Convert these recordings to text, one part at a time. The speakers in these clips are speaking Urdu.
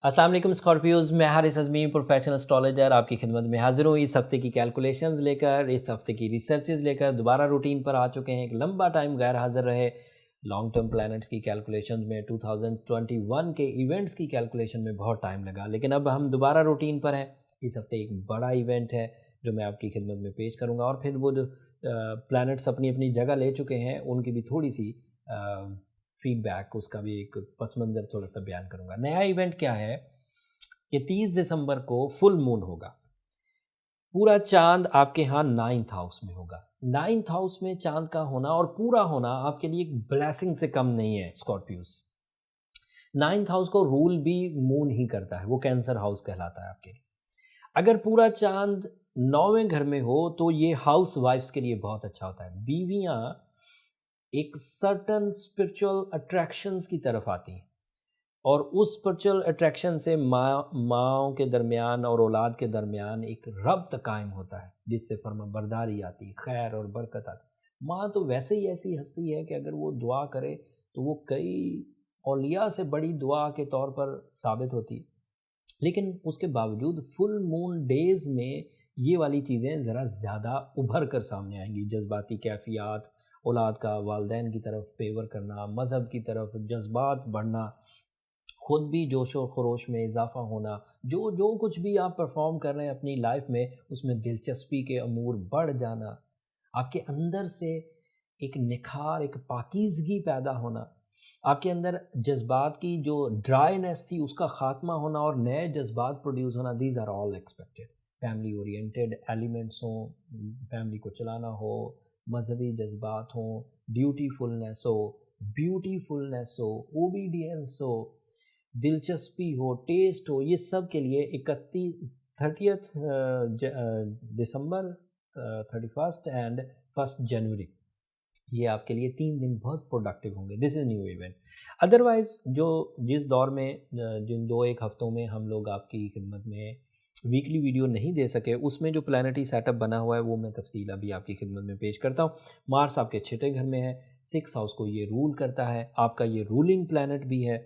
السلام علیکم اسکارپیوز، میں حارث اعظمی پروفیشنل اسٹرالوجر آپ کی خدمت میں حاضر ہوں اس ہفتے کی کیلکولیشنز لے کر، اس ہفتے کی ریسرچز لے کر دوبارہ روٹین پر آ چکے ہیں۔ ایک لمبا ٹائم غیر حاضر رہے لانگ ٹرم پلانٹس کی کیلکولیشنز میں، 2021 کے ایونٹس کی کیلکولیشن میں بہت ٹائم لگا، لیکن اب ہم دوبارہ روٹین پر ہیں۔ اس ہفتے ایک بڑا ایونٹ ہے جو میں آپ کی خدمت میں پیش کروں گا، اور پھر وہ جو پلانٹس اپنی اپنی جگہ لے چکے ہیں ان کی بھی تھوڑی سی فیڈ بیک، اس کا بھی ایک پس منظر تھوڑا سا بیان کروں گا۔ نیا ایونٹ کیا ہے کہ 30 دسمبر کو فل مون ہوگا، پورا چاند آپ کے ہاں 9th ہاؤس میں ہوگا۔ 9th ہاؤس میں چاند کا ہونا اور پورا ہونا آپ کے لیے ایک بلیسنگ سے کم نہیں ہے اسکارپیوز۔ 9th ہاؤس کو رول بھی مون ہی کرتا ہے، وہ کینسر ہاؤس کہلاتا ہے آپ کے لیے۔ اگر پورا چاند 9ویں گھر میں ہو تو یہ ہاؤس وائفز کے لیے بہت اچھا ہوتا ہے۔ بیویاں ایک سرٹن اسپرچول اٹریکشنز کی طرف آتی ہیں، اور اس اسپرچول اٹریکشن سے ماؤں کے درمیان اور اولاد کے درمیان ایک ربط قائم ہوتا ہے، جس سے فرما برداری آتی ہے، خیر اور برکت آتی ہے۔ ماں تو ویسے ہی ایسی ہستی ہے کہ اگر وہ دعا کرے تو وہ کئی اولیاء سے بڑی دعا کے طور پر ثابت ہوتی ہے، لیکن اس کے باوجود فل مون ڈیز میں یہ والی چیزیں ذرا زیادہ ابھر کر سامنے آئیں گی۔ جذباتی کیفیات، اولاد کا والدین کی طرف فیور کرنا، مذہب کی طرف جذبات بڑھنا، خود بھی جوش و خروش میں اضافہ ہونا، جو کچھ بھی آپ پرفارم کر رہے ہیں اپنی لائف میں، اس میں دلچسپی کے امور بڑھ جانا، آپ کے اندر سے ایک نکھار، ایک پاکیزگی پیدا ہونا، آپ کے اندر جذبات کی جو ڈرائینس تھی اس کا خاتمہ ہونا اور نئے جذبات پروڈیوس ہونا، these are all expected. Family oriented elements ہوں، فیملی کو چلانا ہو، مذہبی جذبات ہوں، ڈیوٹیفلنس ہو، اوبیڈینس ہو، دلچسپی ہو، ٹیسٹ ہو، یہ سب کے لیے 30 دسمبر، 31 اینڈ 1 جنوری، یہ آپ کے لیے 3 دن بہت پروڈکٹیو ہوں گے۔ دس از نیو ایونٹ۔ ادروائز جس دور میں جن 2-1 ہفتوں میں ہم لوگ آپ کی خدمت میں ویکلی ویڈیو نہیں دے سکے، اس میں جو پلانٹری سیٹ اپ بنا ہوا ہے وہ میں تفصیل ابھی آپ کی خدمت میں پیش کرتا ہوں۔ مارس آپ کے 6 گھر میں ہے، 6 ہاؤس کو یہ رول کرتا ہے، آپ کا یہ رولنگ پلانٹ بھی ہے۔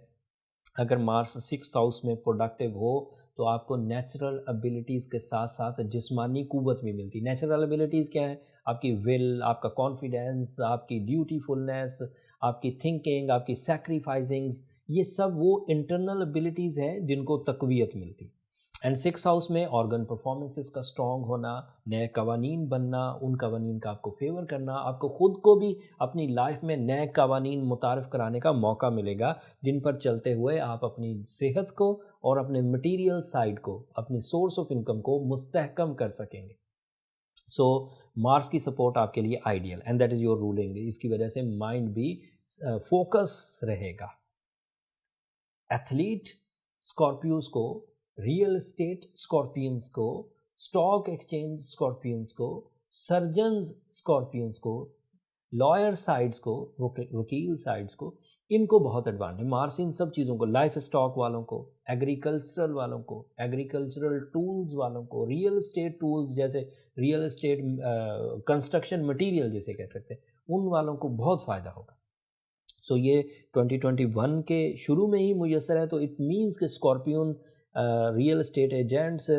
اگر مارس 6 ہاؤس میں پروڈکٹیو ہو تو آپ کو نیچرل ابیلٹیز کے ساتھ ساتھ جسمانی قوت بھی ملتی۔ نیچرل ابیلٹیز کیا ہیں؟ آپ کی ول، آپ کا کانفیڈینس، آپ کی ڈیوٹیفلنس، آپ کی تھنکنگ، آپ کی سیکریفائزنگز، یہ سب وہ انٹرنل ابیلٹیز ہیں جن کو تقویت ملتی۔ اینڈ 6 ہاؤس میں آرگن پرفارمنسز کا اسٹرانگ ہونا، نئے قوانین بننا، ان قوانین کا آپ کو فیور کرنا، آپ کو خود کو بھی اپنی لائف میں نئے قوانین متعارف کرانے کا موقع ملے گا، جن پر چلتے ہوئے آپ اپنی صحت کو اور اپنے مٹیریل سائڈ کو، اپنی سورس آف انکم کو مستحکم کر سکیں گے۔ سو مارس کی سپورٹ آپ کے لیے ideal, and that is your ruling. اس کی وجہ سے مائنڈ بھی فوکس رہے گا۔ ایتھلیٹ اسکارپیوز کو، ریئل اسٹیٹ اسکارپینز کو، اسٹاک ایکسچینج اسکارپینز کو، سرجنز اسکارپینز کو، لائر سائڈز کو، وکیل سائڈز کو، ان کو بہت ایڈوانٹیج۔ مارس ان سب چیزوں کو، لائف اسٹاک والوں کو، ایگریکلچرل والوں کو، ایگریکلچرل ٹولز والوں کو، ریئل اسٹیٹ ٹولز جیسے ریئل اسٹیٹ کنسٹرکشن مٹیریل جیسے کہہ سکتے ہیں، ان والوں کو بہت فائدہ ہوگا۔ سو یہ 2021 کے شروع میں ہی میسر ہے، تو اٹ مینس کہ scorpion real estate agents,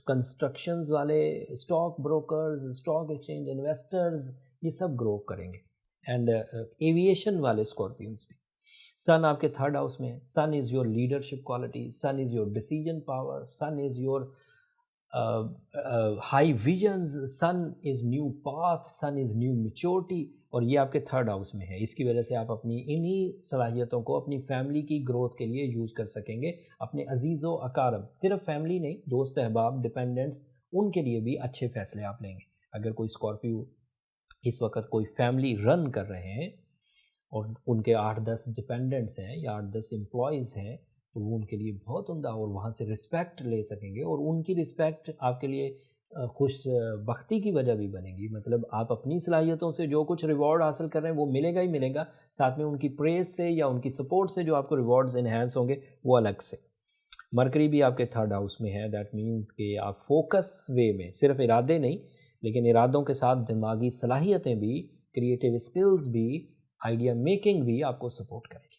constructions والے، stock brokers, stock exchange investors, یہ سب گرو کریں گے۔ اینڈ ایویشن والے اسکارپیونس بھی۔ سن آپ کے 3rd ہاؤس میں ہے۔ Sun is your leadership quality, Sun is your decision power, Sun is your high visions, Sun is new path, Sun is new maturity, اور یہ آپ کے 3rd ہاؤس میں ہے۔ اس کی وجہ سے آپ اپنی انہی صلاحیتوں کو اپنی فیملی کی گروتھ کے لیے یوز کر سکیں گے۔ اپنے عزیز و اقارب، صرف فیملی نہیں، دوست احباب، ڈپینڈنٹس، ان کے لیے بھی اچھے فیصلے آپ لیں گے۔ اگر کوئی اسکارپیو اس وقت کوئی فیملی رن کر رہے ہیں اور ان کے 8-10 ڈپینڈنٹس ہیں یا 8-10 امپلائیز ہیں، تو وہ ان کے لیے بہت عمدہ، اور وہاں سے رسپیکٹ لے سکیں گے، اور ان کی رسپیکٹ آپ کے لیے خوش بختی کی وجہ بھی بنے گی۔ مطلب آپ اپنی صلاحیتوں سے جو کچھ ریوارڈ حاصل کر رہے ہیں وہ ملے گا ہی ملے گا، ساتھ میں ان کی پریز سے یا ان کی سپورٹ سے جو آپ کو ریوارڈز انہینس ہوں گے وہ الگ سے۔ مرکری بھی آپ کے 3rd ہاؤس میں ہے، دیٹ مینس کہ آپ فوکس وے میں، صرف ارادے نہیں لیکن ارادوں کے ساتھ دماغی صلاحیتیں بھی، کریٹیو اسکلز بھی، آئیڈیا میکنگ بھی آپ کو سپورٹ کرے گی۔